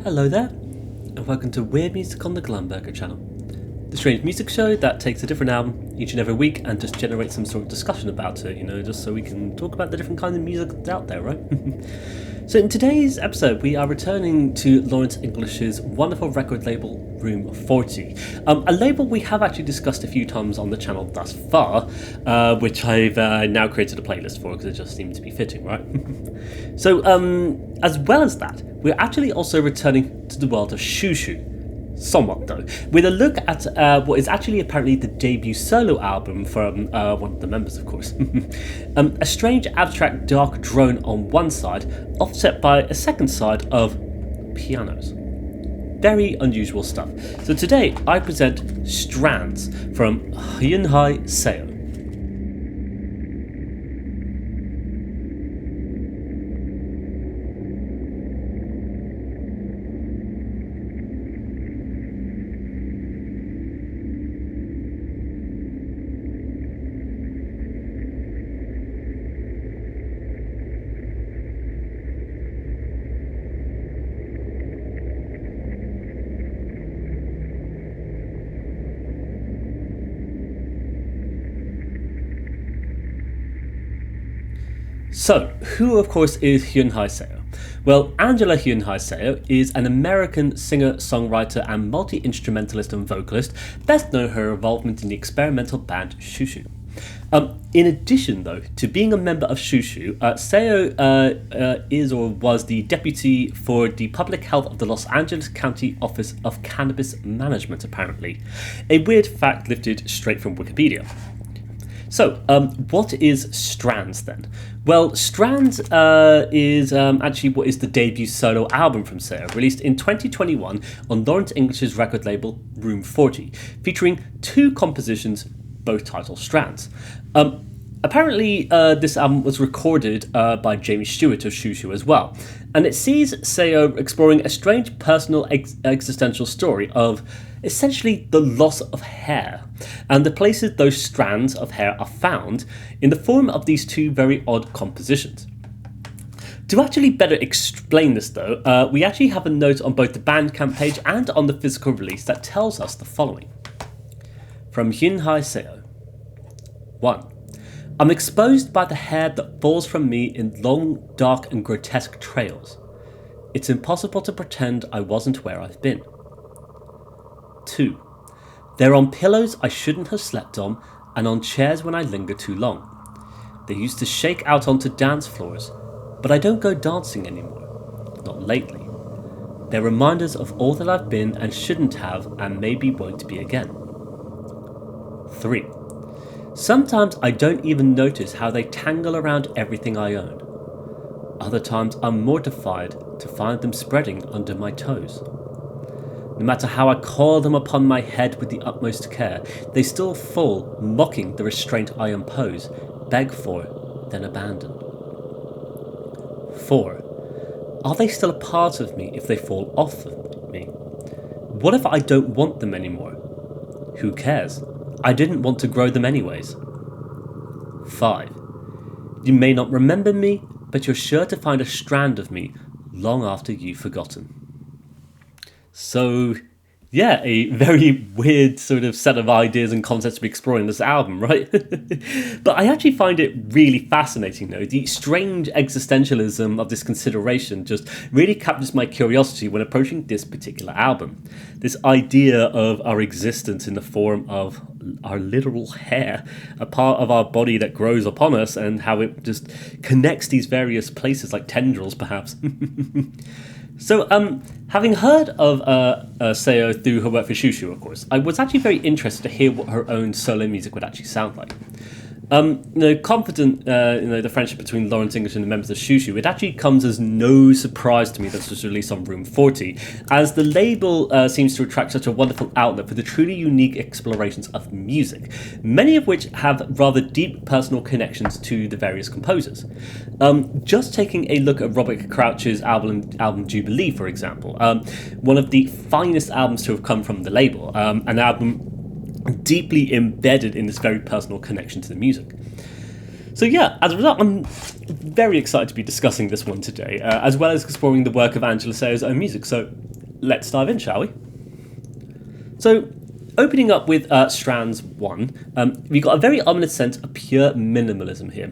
Hello there, and welcome to Weird Music on the Glumberger channel, the strange music show that takes a different album each and every week and just generates some sort of discussion about it, just so we can talk about the different kinds of music that's out there, right? So in today's episode, we are returning to Lawrence English's wonderful record label, Room 40, a label we have actually discussed a few times on the channel thus far, which I've now created a playlist for because it just seemed to be fitting, right? So, as well as that, we're actually also returning to the world of Xiu Xiu, somewhat though, with a look at what is actually apparently the debut solo album from one of the members, of course. A strange abstract dark drone on one side, offset by a second side of pianos. Very unusual stuff. So today I present Strands from Hyunhye Seo. So, who of course is Hyunhye Seo? Well, Angela Seo is an American singer, songwriter and multi-instrumentalist and vocalist, best known for her involvement in the experimental band Xiu Xiu. In addition, though, to being a member of Xiu Xiu, Seo is or was the deputy for the public health of the Los Angeles County Office of Cannabis Management, apparently. A weird fact lifted straight from Wikipedia. So, what is Strands then? Well, Strands is actually what is the debut solo album from Seo, released in 2021 on Lawrence English's record label Room 40, featuring two compositions, both titled Strands. Apparently, this album was recorded by Jamie Stewart of Xiu Xiu as well, and it sees Seo exploring a strange personal existential story of essentially the loss of hair, and the places those strands of hair are found in the form of these two very odd compositions. To actually better explain this though, we actually have a note on both the Bandcamp page and on the physical release that tells us the following. From Hyunhye Seo. 1. I'm exposed by the hair that falls from me in long, dark and grotesque trails. It's impossible to pretend I wasn't where I've been. 2. They're on pillows I shouldn't have slept on and on chairs when I linger too long. They used to shake out onto dance floors, but I don't go dancing anymore. Not lately. They're reminders of all that I've been and shouldn't have and maybe won't be again. 3. Sometimes I don't even notice how they tangle around everything I own. Other times I'm mortified to find them spreading under my toes. No matter how I coil them upon my head with the utmost care, they still fall, mocking the restraint I impose, beg for, then abandon. 4. Are they still a part of me if they fall off of me? What if I don't want them anymore? Who cares? I didn't want to grow them anyways. 5. You may not remember me, but you're sure to find a strand of me long after you've forgotten. So, yeah, a very weird sort of set of ideas and concepts to be exploring this album, right? But I actually find it really fascinating, though. The strange existentialism of this consideration just really captures my curiosity when approaching this particular album. This idea of our existence in the form of our literal hair, a part of our body that grows upon us, and how it just connects these various places like tendrils, perhaps. So, having heard of Seo through her work for Xiu Xiu, of course, I was actually very interested to hear what her own solo music would actually sound like. Confident, the friendship between Lawrence English and the members of Xiu Xiu, it actually comes as no surprise to me that this was released on Room 40, as the label seems to attract such a wonderful outlet for the truly unique explorations of music, many of which have rather deep personal connections to the various composers. Just taking a look at Robert Crouch's album Jubilee, for example, one of the finest albums to have come from the label, an album deeply embedded in this very personal connection to the music. So yeah, as a result, I'm very excited to be discussing this one today, as well as exploring the work of Angela Seo's own music. So let's dive in, shall we? So, opening up with Strands 1, we've got a very ominous sense of pure minimalism here.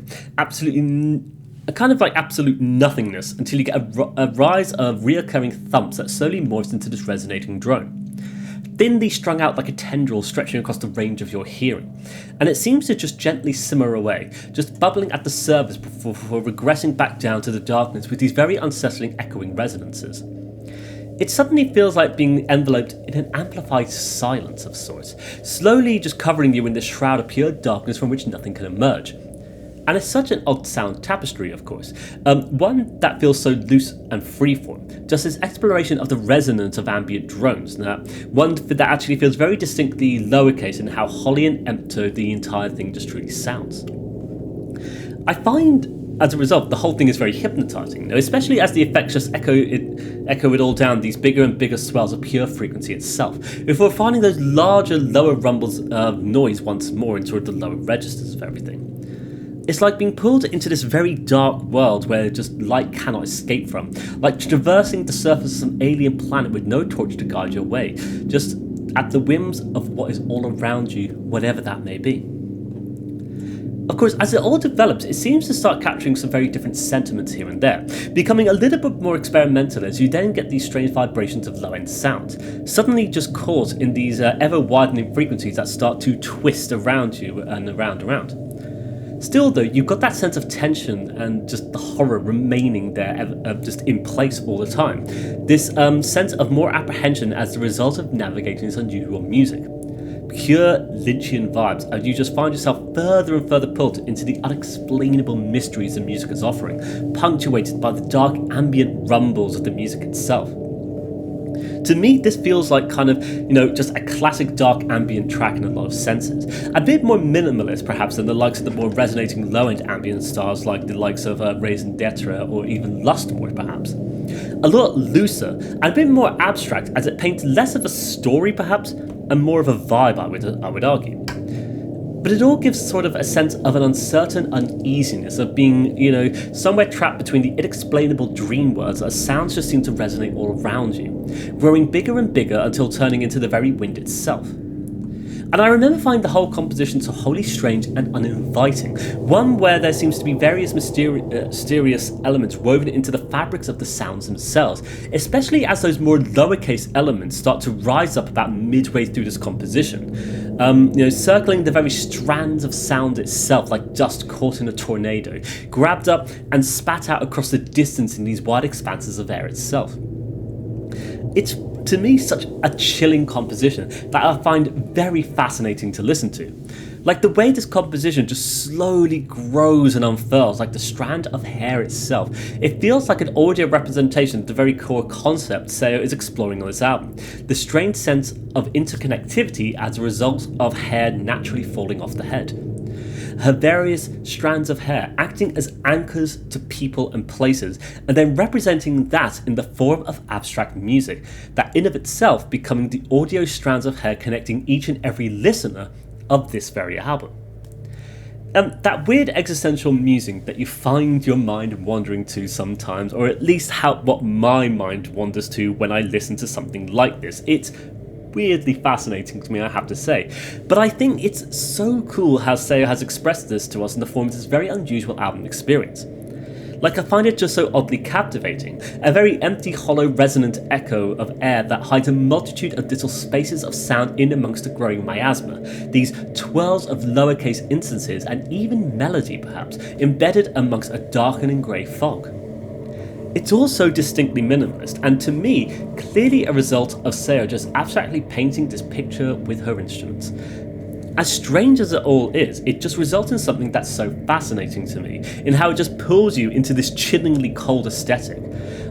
A kind of like absolute nothingness until you get a rise of reoccurring thumps that slowly morphs into this resonating drone. Thinly strung out like a tendril stretching across the range of your hearing. And it seems to just gently simmer away, just bubbling at the surface before regressing back down to the darkness with these very unsettling echoing resonances. It suddenly feels like being enveloped in an amplified silence of sorts, slowly just covering you in this shroud of pure darkness from which nothing can emerge. And it's such an odd sound tapestry, of course, one that feels so loose and freeform, just this exploration of the resonance of ambient drones, one that actually feels very distinctly lowercase in how holly and empty the entire thing just truly sounds. I find, as a result, the whole thing is very hypnotising, especially as the effects just echo it all down these bigger and bigger swells of pure frequency itself, before finding those larger, lower rumbles of noise once more in sort of the lower registers of everything. It's like being pulled into this very dark world where just light cannot escape from, like traversing the surface of some alien planet with no torch to guide your way, just at the whims of what is all around you, whatever that may be. Of course, as it all develops, it seems to start capturing some very different sentiments here and there, becoming a little bit more experimental as you then get these strange vibrations of low-end sounds, suddenly just caught in these ever-widening frequencies that start to twist around you and around. Still though, you've got that sense of tension and just the horror remaining there, just in place all the time. This sense of more apprehension as the result of navigating this unusual music. Pure Lynchian vibes, and you just find yourself further and further pulled into the unexplainable mysteries the music is offering, punctuated by the dark ambient rumbles of the music itself. To me, this feels like kind of, just a classic dark ambient track in a lot of senses. A bit more minimalist, perhaps, than the likes of the more resonating low-end ambient styles like the likes of Raison d'Etre or even Lustmore, perhaps. A lot looser and a bit more abstract, as it paints less of a story, perhaps, and more of a vibe, I would argue. But it all gives sort of a sense of an uncertain uneasiness of being, somewhere trapped between the inexplainable dream worlds as sounds just seem to resonate all around you, growing bigger and bigger until turning into the very wind itself. And I remember finding the whole composition so wholly strange and uninviting, one where there seems to be various mysterious elements woven into the fabrics of the sounds themselves, especially as those more lowercase elements start to rise up about midway through this composition, circling the very strands of sound itself like dust caught in a tornado, grabbed up and spat out across the distance in these wide expanses of air itself. It's, to me, such a chilling composition that I find very fascinating to listen to. Like the way this composition just slowly grows and unfurls like the strand of hair itself. It feels like an audio representation of the very core concept Seo is exploring on this album. The strange sense of interconnectivity as a result of hair naturally falling off the head. Her various strands of hair acting as anchors to people and places, and then representing that in the form of abstract music, that in of itself becoming the audio strands of hair connecting each and every listener of this very album. That weird existential musing that you find your mind wandering to sometimes, or at least what my mind wanders to when I listen to something like this. It's weirdly fascinating to me, I have to say. But I think it's so cool how Seo has expressed this to us in the form of this very unusual album experience. Like, I find it just so oddly captivating, a very empty, hollow, resonant echo of air that hides a multitude of little spaces of sound in amongst a growing miasma, these twirls of lowercase instances and even melody, perhaps, embedded amongst a darkening grey fog. It's also distinctly minimalist, and to me, clearly a result of Seo just abstractly painting this picture with her instruments. As strange as it all is, it just results in something that's so fascinating to me, in how it just pulls you into this chillingly cold aesthetic.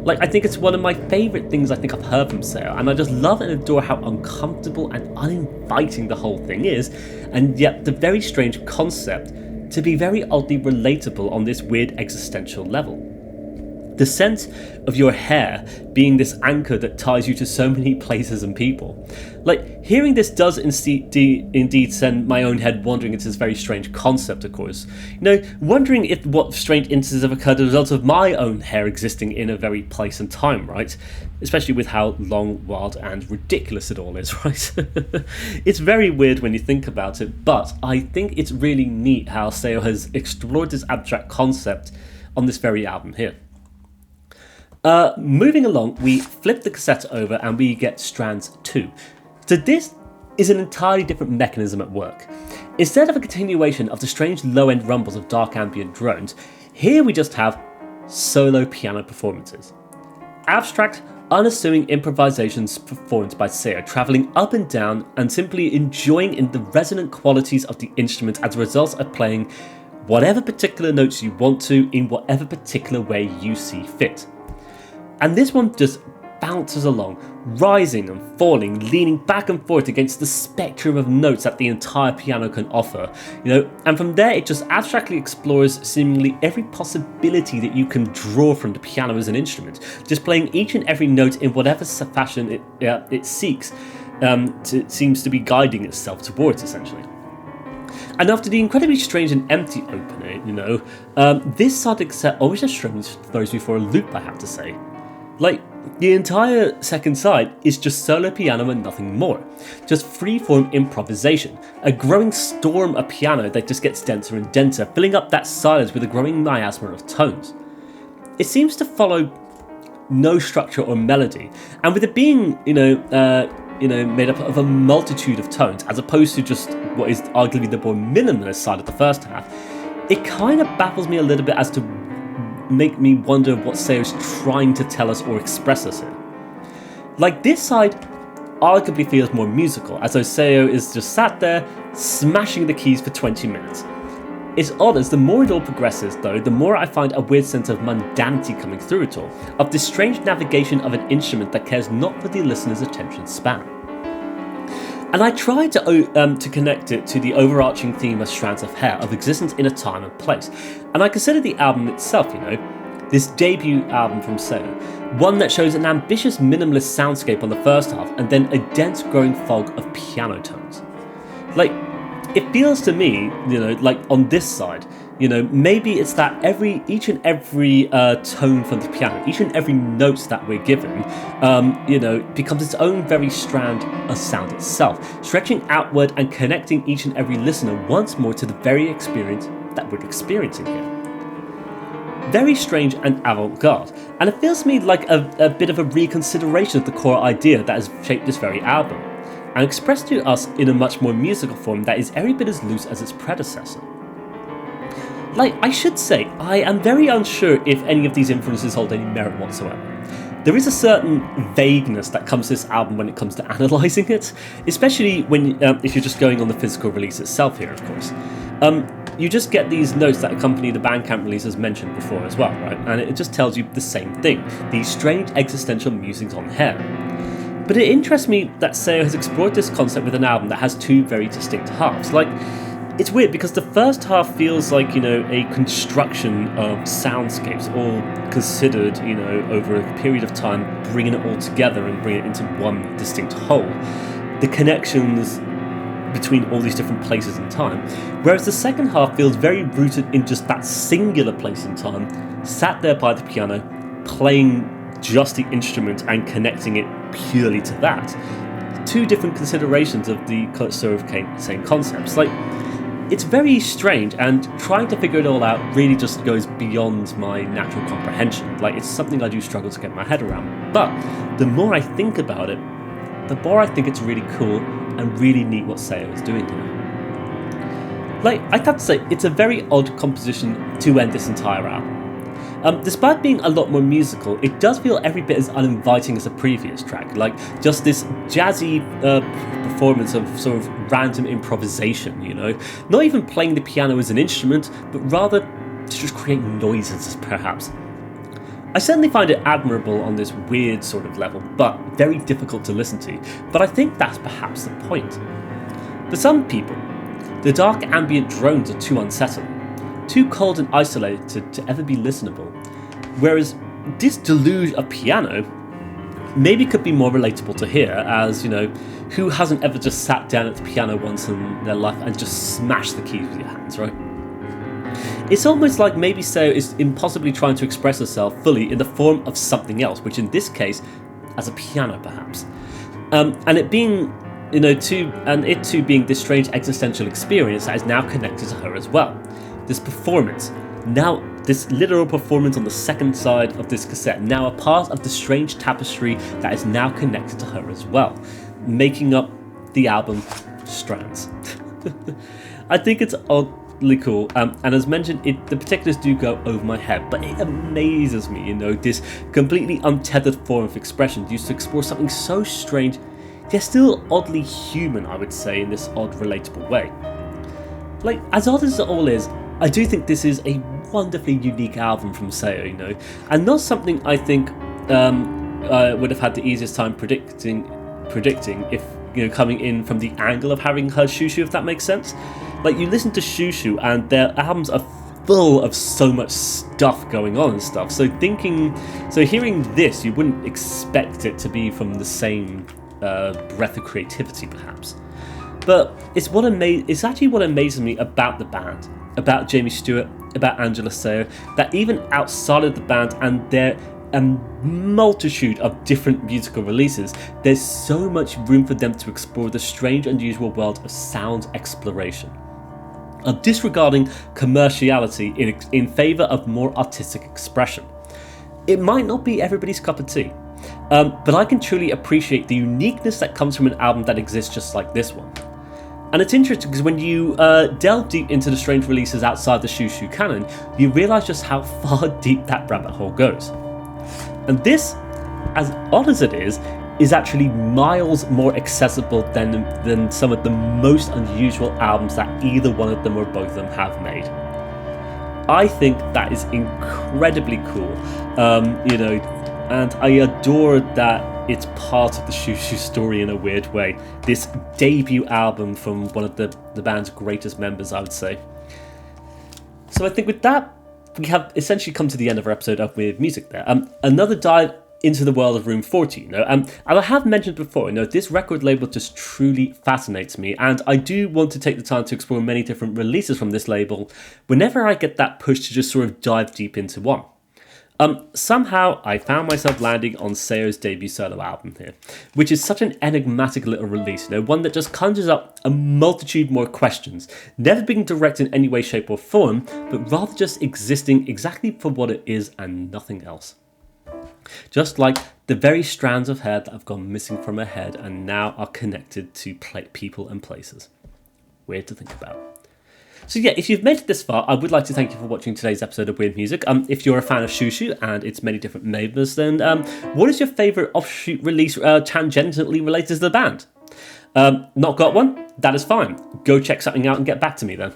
Like, I think it's one of my favourite things I think I've heard from Seo, and I just love and adore how uncomfortable and uninviting the whole thing is, and yet the very strange concept to be very oddly relatable on this weird existential level. The sense of your hair being this anchor that ties you to so many places and people. Like, hearing this does indeed send my own head wandering into this very strange concept, of course. You know, wondering if what strange instances have occurred as a result of my own hair existing in a very place and time, right? Especially with how long, wild, and ridiculous it all is, right? It's very weird when you think about it, but I think it's really neat how Seo has explored this abstract concept on this very album here. Moving along, we flip the cassette over and we get Strands 2. So this is an entirely different mechanism at work. Instead of a continuation of the strange low-end rumbles of dark ambient drones, here we just have solo piano performances. Abstract, unassuming improvisations performed by Seo, travelling up and down and simply enjoying in the resonant qualities of the instrument as a result of playing whatever particular notes you want to in whatever particular way you see fit. And this one just bounces along, rising and falling, leaning back and forth against the spectrum of notes that the entire piano can offer, you know, and from there it just abstractly explores seemingly every possibility that you can draw from the piano as an instrument, just playing each and every note in whatever fashion it seeks, seems to be guiding itself towards, essentially. And after the incredibly strange and empty opening, you know, this sonic set always just throws me for a loop, I have to say. Like, the entire second side is just solo piano and nothing more. Just freeform improvisation, a growing storm of piano that just gets denser and denser, filling up that silence with a growing miasma of tones. It seems to follow no structure or melody, and with it being, made up of a multitude of tones, as opposed to just what is arguably the more minimalist side of the first half, it kind of baffles me a little bit as to make me wonder what Seo is trying to tell us or express us in. Like, this side arguably feels more musical, as though Seo is just sat there smashing the keys for 20 minutes. It's odd, as the more it all progresses though, the more I find a weird sense of mundanity coming through it all, of this strange navigation of an instrument that cares not for the listener's attention span. And I tried to connect it to the overarching theme of Strands of Hair, of existence in a time and place. And I consider the album itself, you know, this debut album from Seo, one that shows an ambitious minimalist soundscape on the first half, and then a dense growing fog of piano tones. Like, it feels to me, you know, like on this side, you know, maybe it's that each and every tone from the piano, each and every note that we're given, becomes its own very strand of sound itself, stretching outward and connecting each and every listener once more to the very experience that we're experiencing here. Very strange and avant-garde, and it feels to me like a bit of a reconsideration of the core idea that has shaped this very album, and expressed to us in a much more musical form that is every bit as loose as its predecessor. Like, I should say, I am very unsure if any of these influences hold any merit whatsoever. There is a certain vagueness that comes to this album when it comes to analysing it, especially when if you're just going on the physical release itself here, of course. You just get these notes that accompany the Bandcamp release as mentioned before as well, right? And it just tells you the same thing, these strange existential musings on hair. But it interests me that Seo has explored this concept with an album that has two very distinct halves. Like, it's weird because the first half feels like, you know, a construction of soundscapes, all considered, you know, over a period of time, bringing it all together and bringing it into one distinct whole. The connections between all these different places in time. Whereas the second half feels very rooted in just that singular place in time, sat there by the piano, playing just the instrument and connecting it purely to that. Two different considerations of the sort of same concepts. Like, it's very strange, and trying to figure it all out really just goes beyond my natural comprehension. Like, it's something I do struggle to get my head around. But the more I think about it, the more I think it's really cool and really neat what Seo is doing here. Like, I have to say, it's a very odd composition to end this entire album. Despite being a lot more musical, it does feel every bit as uninviting as the previous track, like just this jazzy performance of sort of random improvisation, you know? Not even playing the piano as an instrument, but rather to just create noises, perhaps. I certainly find it admirable on this weird sort of level, but very difficult to listen to, but I think that's perhaps the point. For some people, the dark ambient drones are too unsettling, too cold and isolated to ever be listenable, whereas this deluge of piano maybe could be more relatable to hear, as, you know, who hasn't ever just sat down at the piano once in their life and just smashed the keys with your hands, right? It's almost like maybe Seo is impossibly trying to express herself fully in the form of something else, which in this case, as a piano perhaps. And it being, you know, it too being this strange existential experience that is now connected to her as well. This performance, now this literal performance on the second side of this cassette, now a part of the strange tapestry that is now connected to her as well, making up the album Strands. I think it's oddly cool, and as mentioned, the particulars do go over my head, but it amazes me, you know, this completely untethered form of expression used to explore something so strange, yet still oddly human, I would say, in this odd, relatable way. Like, as odd as it all is, I do think this is a wonderfully unique album from Seo, you know, and not something I think I would have had the easiest time predicting if, you know, coming in from the angle of having heard Xiu Xiu, if that makes sense. Like, you listen to Xiu Xiu and their albums are full of so much stuff going on and stuff, so hearing this, you wouldn't expect it to be from the same breath of creativity perhaps. But it's actually what amazes me about the band, about Jamie Stewart, about Angela Seo, that even outside of the band and their multitude of different musical releases, there's so much room for them to explore the strange, unusual world of sound exploration, of disregarding commerciality in favour of more artistic expression. It might not be everybody's cup of tea, but I can truly appreciate the uniqueness that comes from an album that exists just like this one. And it's interesting because when you delve deep into the strange releases outside the Xiu Xiu canon, you realise just how far deep that rabbit hole goes. And this, as odd as it is actually miles more accessible than some of the most unusual albums that either one of them or both of them have made. I think that is incredibly cool, you know, and I adore that it's part of the Xiu Xiu story in a weird way. This debut album from one of the band's greatest members, I would say. So I think with that, we have essentially come to the end of our episode of Weird Music there. Another dive into the world of Room 40, you know. And I have mentioned before, you know, this record label just truly fascinates me, and I do want to take the time to explore many different releases from this label whenever I get that push to just sort of dive deep into one. Somehow I found myself landing on Seo's debut solo album here, which is such an enigmatic little release, you know, one that just conjures up a multitude more questions, never being direct in any way, shape or form, but rather just existing exactly for what it is and nothing else. Just like the very strands of hair that have gone missing from her head and now are connected to people and places. Weird to think about. So yeah, if you've made it this far, I would like to thank you for watching today's episode of Weird Music. If you're a fan of Xiu Xiu and its many different members, then what is your favourite offshoot release tangentially related to the band? Not got one? That is fine. Go check something out and get back to me then.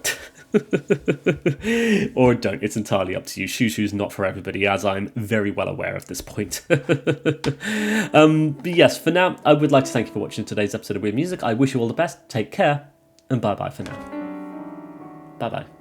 Or don't, it's entirely up to you. Xiu Xiu is not for everybody, as I'm very well aware of this point. But yes, for now, I would like to thank you for watching today's episode of Weird Music. I wish you all the best, take care, and bye-bye for now. Bye-bye.